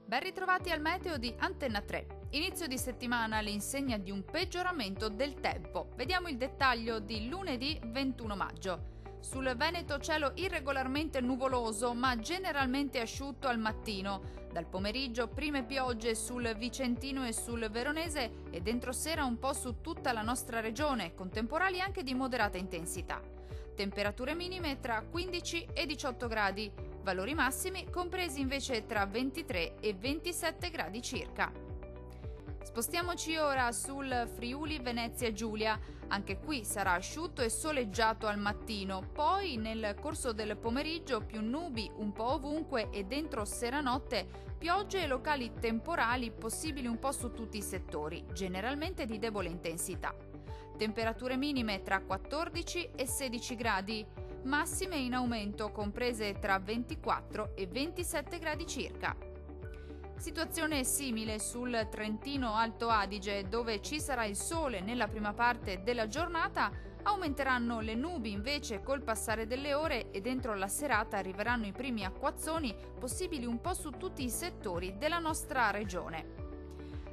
Ben ritrovati al meteo di Antenna 3. Inizio di settimana all'insegna di un peggioramento del tempo. Vediamo il dettaglio di lunedì 21 maggio. Sul Veneto cielo irregolarmente nuvoloso ma generalmente asciutto al mattino. Dal pomeriggio prime piogge sul Vicentino e sul Veronese e dentro sera un po' su tutta la nostra regione, con temporali anche di moderata intensità. Temperature minime tra 15 e 18 gradi. Valori massimi compresi invece tra 23 e 27 gradi circa. Spostiamoci ora sul Friuli Venezia Giulia. Anche qui sarà asciutto e soleggiato al mattino, poi nel corso del pomeriggio più nubi un po' ovunque e dentro sera-notte piogge e locali temporali possibili un po' su tutti i settori, generalmente di debole intensità. Temperature minime tra 14 e 16 gradi. Massime in aumento comprese tra 24 e 27 gradi circa. Situazione simile sul Trentino Alto Adige, dove ci sarà il sole nella prima parte della giornata, aumenteranno le nubi invece col passare delle ore e dentro la serata arriveranno i primi acquazzoni possibili un po' su tutti i settori della nostra regione.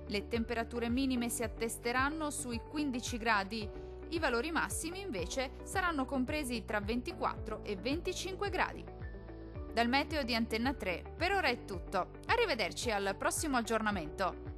Le temperature minime si attesteranno sui 15 gradi. I valori massimi invece saranno compresi tra 24 e 25 gradi. Dal meteo di Antenna 3 per ora è tutto. Arrivederci al prossimo aggiornamento.